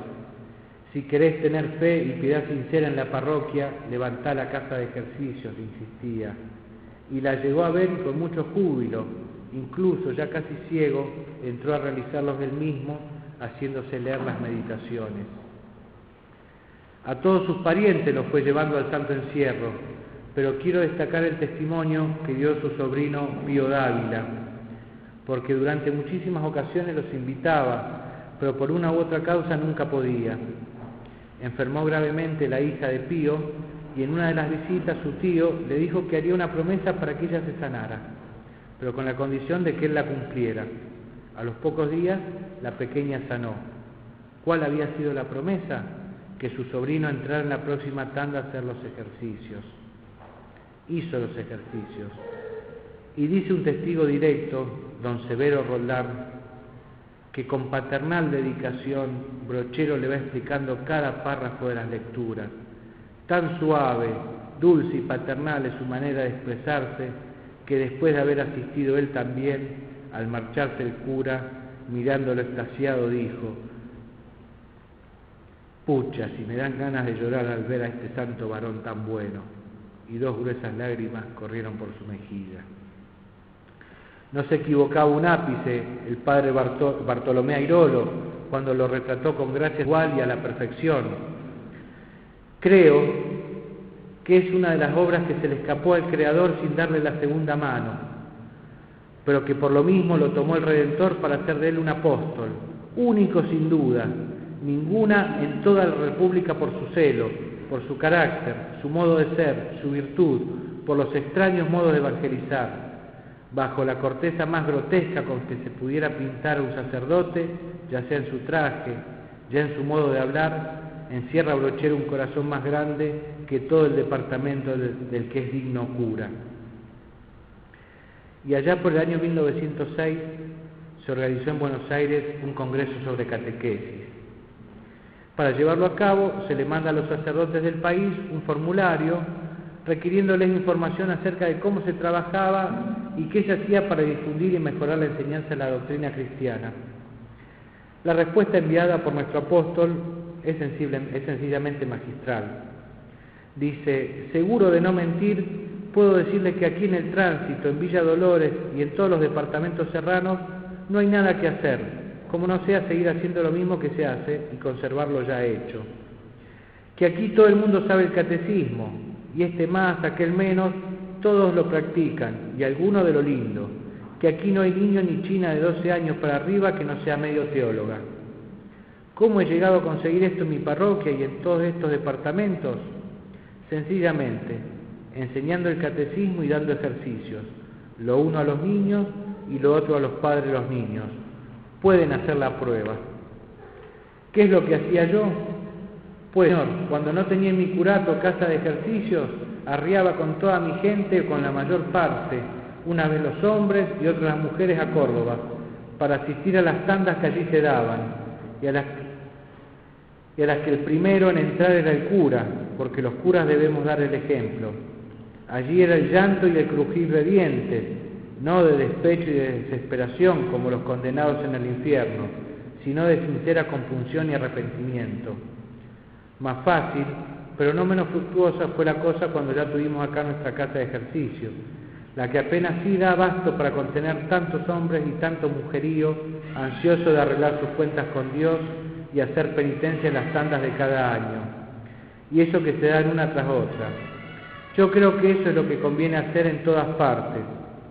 Si querés tener fe y piedad sincera en la parroquia, levantá la casa de ejercicios, insistía. Y la llegó a ver con mucho júbilo, Incluso, ya casi ciego, entró a realizarlos él mismo, haciéndose leer las meditaciones. A todos sus parientes los fue llevando al santo encierro, pero quiero destacar el testimonio que dio su sobrino Pío Dávila, porque durante muchísimas ocasiones los invitaba, pero por una u otra causa nunca podía. Enfermó gravemente la hija de Pío y en una de las visitas su tío le dijo que haría una promesa para que ella se sanara, pero con la condición de que él la cumpliera. A los pocos días la pequeña sanó. ¿Cuál había sido la promesa? Que su sobrino entrara en la próxima tanda a hacer los ejercicios. Hizo los ejercicios. Y dice un testigo directo, don Severo Roldán, que con paternal dedicación Brochero le va explicando cada párrafo de las lecturas. Tan suave, dulce y paternal es su manera de expresarse, que después de haber asistido él también, al marcharse el cura, mirándolo extasiado, dijo: «Pucha, si me dan ganas de llorar al ver a este santo varón tan bueno», y 2 gruesas lágrimas corrieron por su mejilla. No se equivocaba un ápice el padre Bartolomé Airolo cuando lo retrató con gracia igual y a la perfección. Creo que es una de las obras que se le escapó al Creador sin darle la segunda mano, pero que por lo mismo lo tomó el Redentor para hacer de él un apóstol, único sin duda, ninguna en toda la República por su celo, por su carácter, su modo de ser, su virtud, por los extraños modos de evangelizar. Bajo la corteza más grotesca con que se pudiera pintar a un sacerdote, ya sea en su traje, ya en su modo de hablar, encierra Brochero un corazón más grande que todo el departamento del que es digno cura. Y allá por el año 1906 se organizó en Buenos Aires un congreso sobre catequesis. Para llevarlo a cabo se le manda a los sacerdotes del país un formulario requiriéndoles información acerca de cómo se trabajaba y qué se hacía para difundir y mejorar la enseñanza de la doctrina cristiana. La respuesta enviada por nuestro apóstol es sencillamente magistral. Dice: «Seguro de no mentir, puedo decirle que aquí en el tránsito, en Villa Dolores y en todos los departamentos serranos, no hay nada que hacer, como no sea seguir haciendo lo mismo que se hace y conservar lo ya hecho. Que aquí todo el mundo sabe el catecismo, y este más, aquel menos, todos lo practican, y alguno de lo lindo. Que aquí no hay niño ni china de 12 años para arriba que no sea medio teóloga. ¿Cómo he llegado a conseguir esto en mi parroquia y en todos estos departamentos? Sencillamente, enseñando el catecismo y dando ejercicios, lo uno a los niños y lo otro a los padres de los niños. Pueden hacer la prueba». ¿Qué es lo que hacía yo? Pues, señor, cuando no tenía en mi curato casa de ejercicios, arriaba con toda mi gente, con la mayor parte, una vez los hombres y otras las mujeres a Córdoba, para asistir a las tandas que allí se daban, y a las que el primero en entrar era el cura, porque los curas debemos dar el ejemplo. Allí era el llanto y el crujir de dientes, no de despecho y de desesperación como los condenados en el infierno, sino de sincera compunción y arrepentimiento. Más fácil, pero no menos fructuosa fue la cosa cuando ya tuvimos acá nuestra casa de ejercicio, la que apenas sí da abasto para contener tantos hombres y tanto mujerío ansioso de arreglar sus cuentas con Dios y hacer penitencia en las tandas de cada año. Y eso que se dan una tras otra. Yo creo que eso es lo que conviene hacer en todas partes,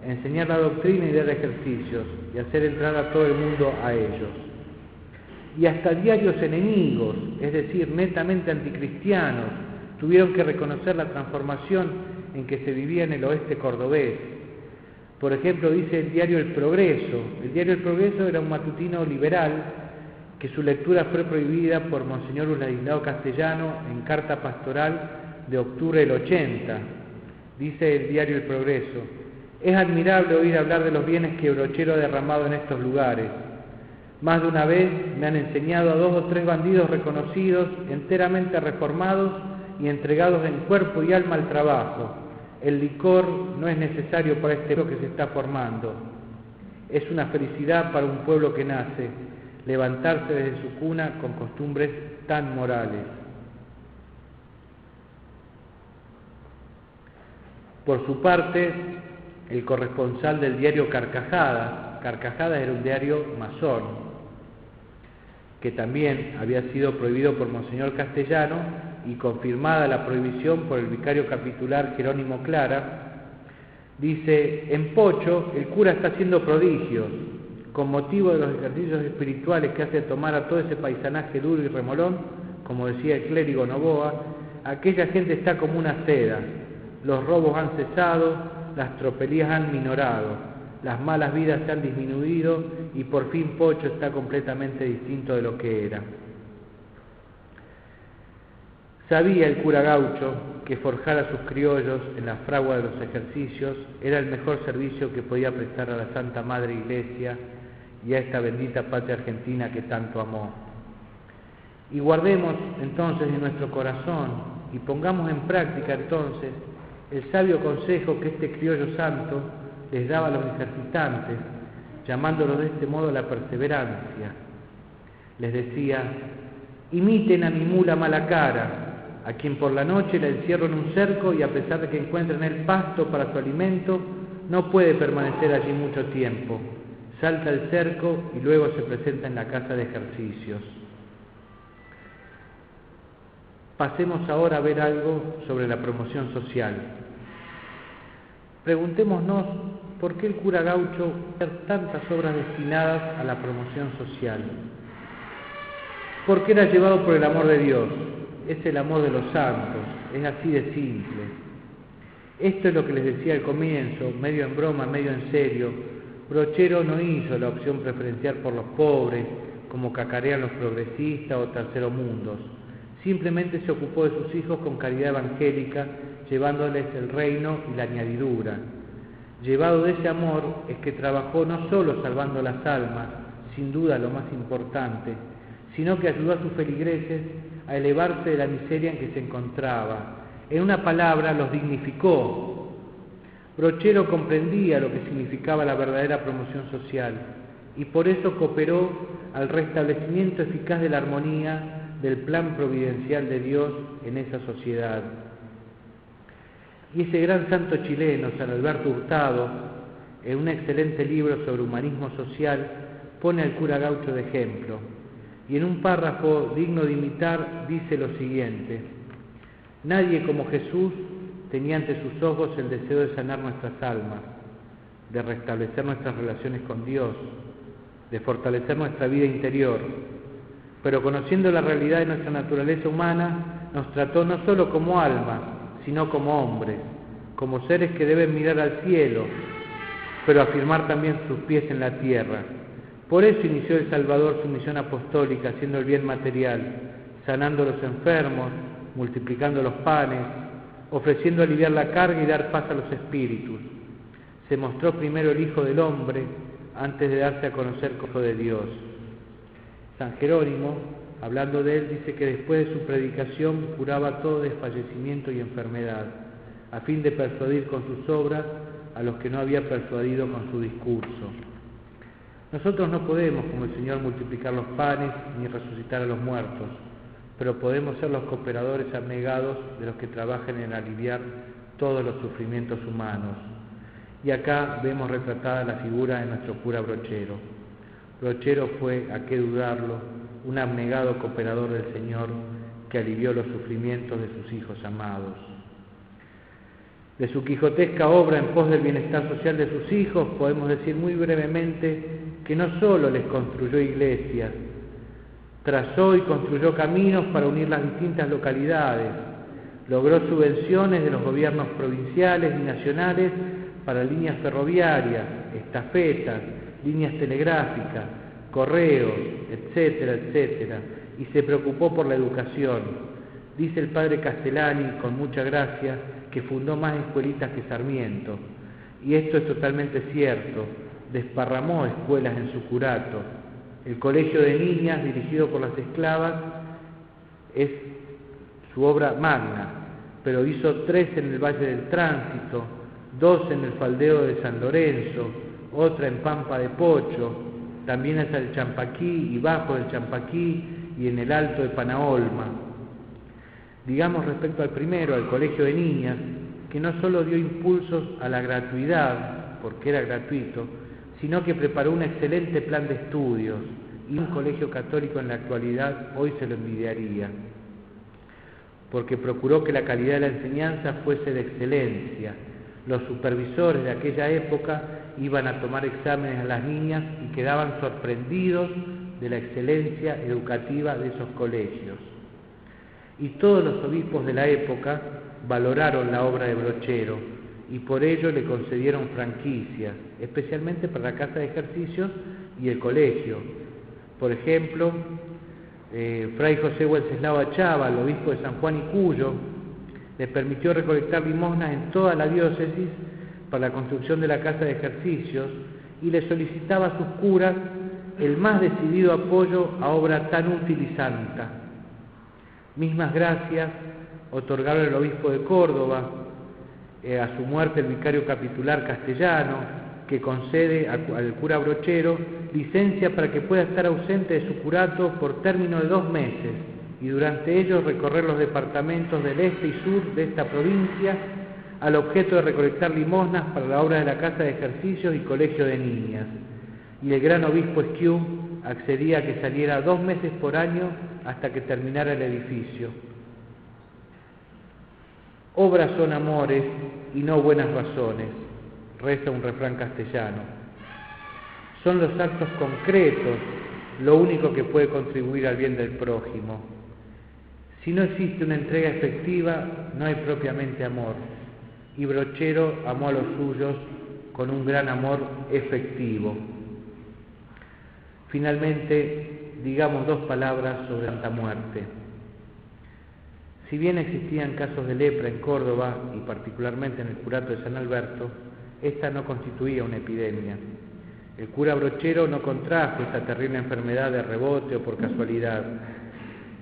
enseñar la doctrina y dar ejercicios, y hacer entrar a todo el mundo a ellos. Y hasta diarios enemigos, es decir, netamente anticristianos, tuvieron que reconocer la transformación en que se vivía en el oeste cordobés. Por ejemplo, dice el diario El Progreso. El diario El Progreso era un matutino liberal que su lectura fue prohibida por Monseñor Ladislao Castellano en carta pastoral de octubre del 80. Dice el diario El Progreso: «Es admirable oír hablar de los bienes que Brochero ha derramado en estos lugares. Más de una vez me han enseñado a 2 o 3 bandidos reconocidos, enteramente reformados y entregados en cuerpo y alma al trabajo. El licor no es necesario para este pueblo que se está formando. Es una felicidad para un pueblo que nace, levantarse desde su cuna con costumbres tan morales». Por su parte, el corresponsal del diario Carcajadas. Carcajadas era un diario masón, que también había sido prohibido por Monseñor Castellano y confirmada la prohibición por el vicario capitular Jerónimo Clara. Dice: en Pocho el cura está haciendo prodigios, con motivo de los ejercicios espirituales que hace tomar a todo ese paisanaje duro y remolón, como decía el clérigo Novoa. Aquella gente está como una seda, los robos han cesado, las tropelías han minorado, las malas vidas se han disminuido y por fin Pocho está completamente distinto de lo que era. Sabía el cura gaucho que forjar a sus criollos en la fragua de los ejercicios era el mejor servicio que podía prestar a la Santa Madre Iglesia y a esta bendita patria argentina que tanto amó. Y guardemos entonces en nuestro corazón y pongamos en práctica entonces el sabio consejo que este criollo santo les daba a los ejercitantes, llamándolos de este modo a la perseverancia. Les decía: imiten a mi mula mala cara, a quien por la noche la encierro en un cerco y a pesar de que encuentra en él pasto para su alimento, no puede permanecer allí mucho tiempo. Salta el cerco y luego se presenta en la casa de ejercicios. Pasemos ahora a ver algo sobre la promoción social. Preguntémonos por qué el cura gaucho hace tantas obras destinadas a la promoción social. Porque era llevado por el amor de Dios, es el amor de los santos, es así de simple. Esto es lo que les decía al comienzo, medio en broma, medio en serio. Brochero no hizo la opción preferencial por los pobres, como cacarean los progresistas o terceromundos. Simplemente se ocupó de sus hijos con caridad evangélica, llevándoles el reino y la añadidura. Llevado de ese amor es que trabajó no solo salvando las almas, sin duda lo más importante, sino que ayudó a sus feligreses a elevarse de la miseria en que se encontraba. En una palabra, los dignificó. Brochero comprendía lo que significaba la verdadera promoción social y por eso cooperó al restablecimiento eficaz de la armonía del plan providencial de Dios en esa sociedad. Y ese gran santo chileno, San Alberto Hurtado, en un excelente libro sobre humanismo social, pone al cura gaucho de ejemplo. Y en un párrafo digno de imitar dice lo siguiente: nadie como Jesús tenía ante sus ojos el deseo de sanar nuestras almas, de restablecer nuestras relaciones con Dios, de fortalecer nuestra vida interior, pero conociendo la realidad de nuestra naturaleza humana, nos trató no solo como almas, sino como hombres, como seres que deben mirar al cielo, pero afirmar también sus pies en la tierra. Por eso inició el Salvador su misión apostólica, haciendo el bien material, sanando a los enfermos, multiplicando los panes, ofreciendo aliviar la carga y dar paz a los espíritus. Se mostró primero el Hijo del Hombre, antes de darse a conocer como Hijo de Dios. San Jerónimo, hablando de él, dice que después de su predicación curaba todo desfallecimiento y enfermedad, a fin de persuadir con sus obras a los que no había persuadido con su discurso. Nosotros no podemos, como el Señor, multiplicar los panes ni resucitar a los muertos, pero podemos ser los cooperadores abnegados de los que trabajan en aliviar todos los sufrimientos humanos. Y acá vemos retratada la figura de nuestro cura Brochero. Brochero fue, a qué dudarlo, un abnegado cooperador del Señor que alivió los sufrimientos de sus hijos amados. De su quijotesca obra en pos del bienestar social de sus hijos, podemos decir muy brevemente que no solo les construyó iglesias, trazó y construyó caminos para unir las distintas localidades, logró subvenciones de los gobiernos provinciales y nacionales para líneas ferroviarias, estafetas, líneas telegráficas, correos, etcétera, etcétera, y se preocupó por la educación. Dice el padre Castellani, con mucha gracia, que fundó más escuelitas que Sarmiento, y esto es totalmente cierto. Desparramó escuelas en su curato. El colegio de niñas, dirigido por las esclavas, es su obra magna, pero hizo 3 en el Valle del Tránsito, 2 en el Faldeo de San Lorenzo, otra en Pampa de Pocho, también hasta el Champaquí y bajo del Champaquí y en el Alto de Panaolma. Digamos respecto al primero, al colegio de niñas, que no solo dio impulsos a la gratuidad, porque era gratuito, sino que preparó un excelente plan de estudios, y un colegio católico en la actualidad hoy se lo envidiaría, porque procuró que la calidad de la enseñanza fuese de excelencia. Los supervisores de aquella época iban a tomar exámenes a las niñas y quedaban sorprendidos de la excelencia educativa de esos colegios. Y todos los obispos de la época valoraron la obra de Brochero y por ello le concedieron franquicias, especialmente para la casa de ejercicios y el colegio. Por ejemplo, Fray José Wenceslao Achava, el obispo de San Juan y Cuyo, le permitió recolectar limosnas en toda la diócesis para la construcción de la casa de ejercicios y le solicitaba a sus curas el más decidido apoyo a obra tan útil y santa. Mismas gracias otorgaron el obispo de Córdoba, a su muerte el vicario capitular castellano, que concede al cura Brochero licencia para que pueda estar ausente de su curato por término de 2 meses y durante ellos recorrer los departamentos del este y sur de esta provincia al objeto de recolectar limosnas para la obra de la casa de ejercicios y colegio de niñas. Y el gran obispo Esquiú accedía a que saliera 2 meses por año hasta que terminara el edificio. Obras son amores y no buenas razones, reza un refrán castellano. Son los actos concretos lo único que puede contribuir al bien del prójimo. Si no existe una entrega efectiva, no hay propiamente amor. Y Brochero amó a los suyos con un gran amor efectivo. Finalmente, digamos 2 palabras sobre Santa Muerte. Si bien existían casos de lepra en Córdoba y particularmente en el curato de San Alberto, esta no constituía una epidemia. El cura Brochero no contrajo esta terrible enfermedad de rebote o por casualidad,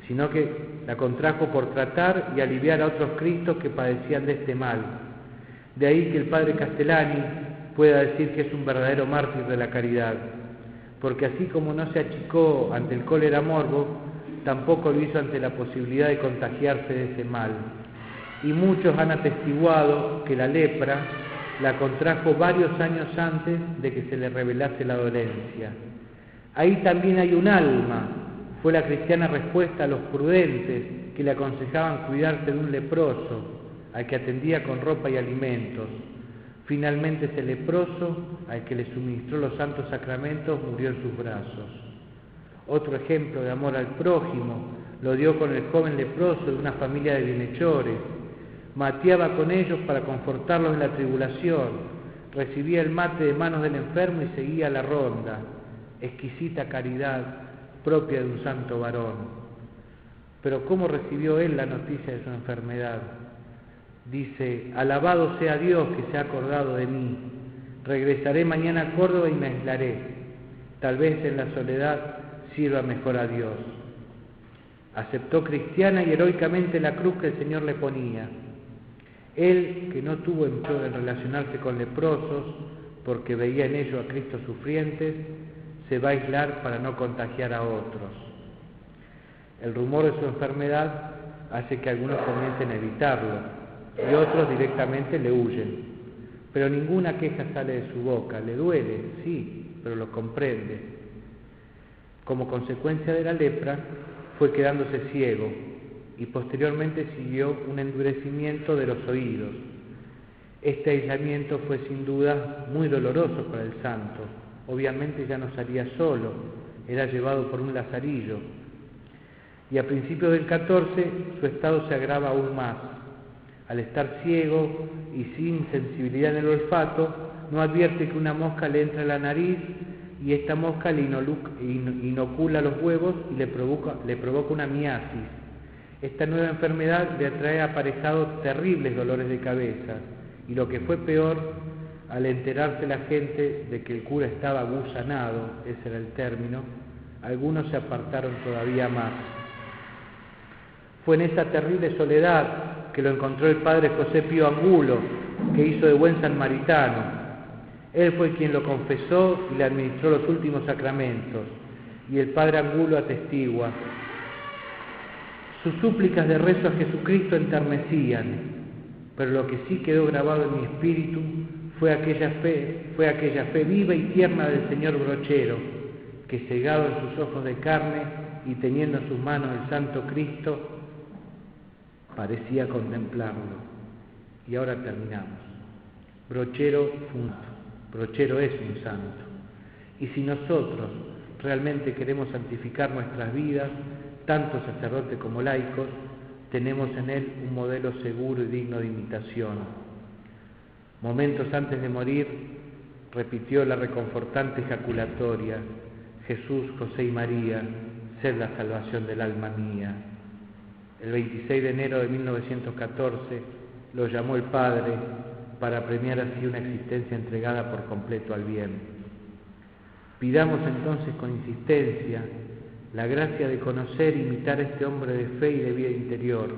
sino que la contrajo por tratar y aliviar a otros cristos que padecían de este mal. De ahí que el padre Castellani pueda decir que es un verdadero mártir de la caridad, porque así como no se achicó ante el cólera morbo, tampoco lo hizo ante la posibilidad de contagiarse de ese mal. Y muchos han atestiguado que la lepra la contrajo varios años antes de que se le revelase la dolencia. Ahí también hay un alma, fue la cristiana respuesta a los prudentes que le aconsejaban cuidarse de un leproso, al que atendía con ropa y alimentos. Finalmente ese leproso, al que le suministró los santos sacramentos, murió en sus brazos. Otro ejemplo de amor al prójimo lo dio con el joven leproso de una familia de bienhechores. Mateaba con ellos para confortarlos en la tribulación, recibía el mate de manos del enfermo y seguía la ronda. Exquisita caridad propia de un santo varón. Pero ¿cómo recibió él la noticia de su enfermedad? Dice: alabado sea Dios que se ha acordado de mí. Regresaré mañana a Córdoba y me aislaré. Tal vez en la soledad sirva mejor a Dios. Aceptó cristiana y heroicamente la cruz que el Señor le ponía. Él, que no tuvo empleo en relacionarse con leprosos, porque veía en ellos a Cristo sufrientes, se va a aislar para no contagiar a otros. El rumor de su enfermedad hace que algunos comiencen a evitarlo y otros directamente le huyen. Pero ninguna queja sale de su boca. Le duele, sí, pero lo comprende. Como consecuencia de la lepra, fue quedándose ciego y posteriormente siguió un endurecimiento de los oídos. Este aislamiento fue sin duda muy doloroso para el santo. Obviamente ya no salía solo, era llevado por un lazarillo. Y a principios del 14 su estado se agrava aún más. Al estar ciego y sin sensibilidad en el olfato, no advierte que una mosca le entra en la nariz y esta mosca le inocula los huevos y le provoca una miasis. Esta nueva enfermedad le trae aparejado terribles dolores de cabeza y lo que fue peor, al enterarse la gente de que el cura estaba gusanado, ese era el término, algunos se apartaron todavía más. Fue en esa terrible soledad que lo encontró el padre José Pío Angulo, que hizo de buen samaritano. Él fue quien lo confesó y le administró los últimos sacramentos, y el padre Angulo atestigua: sus súplicas de rezo a Jesucristo enternecían, pero lo que sí quedó grabado en mi espíritu fue aquella fe viva y tierna del señor Brochero, que cegado en sus ojos de carne y teniendo en sus manos el Santo Cristo, parecía contemplarlo. Y ahora terminamos. Brochero es un santo. Y si nosotros realmente queremos santificar nuestras vidas, tanto sacerdotes como laicos, tenemos en él un modelo seguro y digno de imitación. Momentos antes de morir, repitió la reconfortante ejaculatoria: Jesús, José y María, sed la salvación del alma mía. El 26 de enero de 1914 lo llamó el Padre para premiar así una existencia entregada por completo al bien. Pidamos entonces con insistencia la gracia de conocer e imitar a este hombre de fe y de vida interior,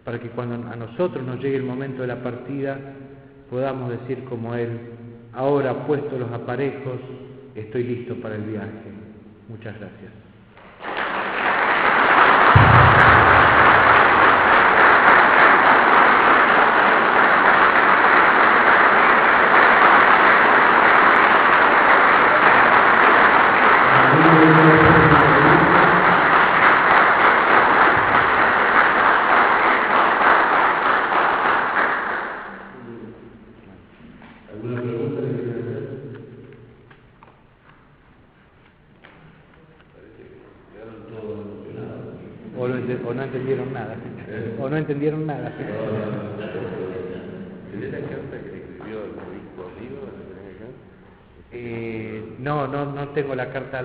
para que cuando a nosotros nos llegue el momento de la partida, podamos decir como él: ahora puestos los aparejos, estoy listo para el viaje. Muchas gracias. ¿Alguna pregunta que quieran hacer? Parece que quedaron todos emocionados. O no entendieron nada. O no entendieron nada. ¿Tenés la carta que le escribió el obispo amigo? No tengo la carta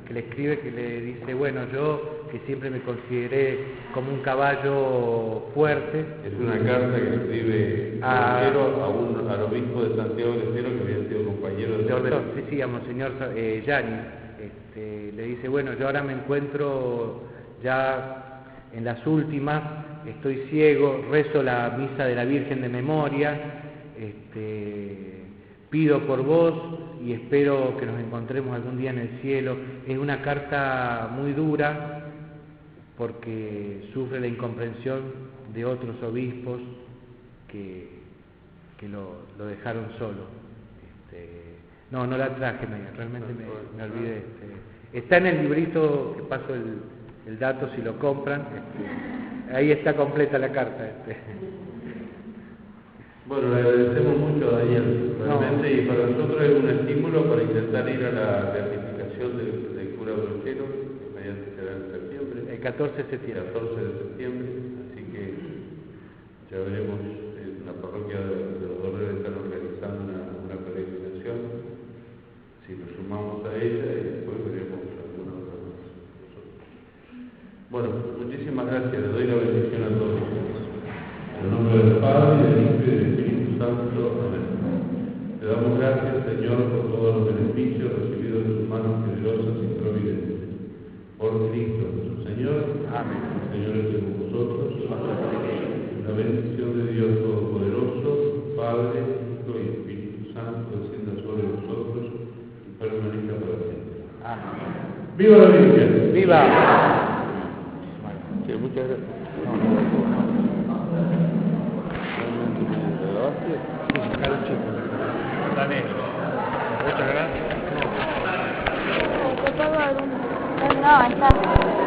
que le escribe, que le dice: bueno, yo que siempre me consideré como un caballo fuerte. Es una carta que le escribe Brochero al obispo de Santiago del Estero, que había sido compañero de Sí, a Monseñor Yáñez. Le dice: bueno, yo ahora me encuentro ya en las últimas, estoy ciego, rezo la misa de la Virgen de memoria, pido por vos y espero que nos encontremos algún día en el cielo. Es una carta muy dura porque sufre la incomprensión de otros obispos que lo dejaron solo. No la traje, realmente me olvidé. Está en el librito, que paso el dato si lo compran. Ahí está completa la carta. Bueno, le agradecemos mucho a Daniel, realmente, y para nosotros es un estímulo para intentar ir a la beatificación del cura Brochero, que mediante será en septiembre. El 14 de septiembre. 14 de septiembre, así que ya veremos, en la parroquia de los Dolores están organizando una peregrinación, si nos sumamos a ella y después veremos alguna otra más nosotros. Bueno, muchísimas gracias, le doy la bendición a todos. En el nombre del Padre, y del Hijo y del Espíritu Santo. Amén. Te damos gracias, Señor, por todos los beneficios recibidos de tus manos generosas y providentes. Por Cristo, nuestro Señor. Amén. El Señor esté con vosotros. La bendición de Dios Todopoderoso, Padre, Hijo y Espíritu Santo, descienda sobre vosotros y permanezca para siempre. Amén. ¡Viva la Virgen! ¡Viva! Sí, muchas gracias. No, está.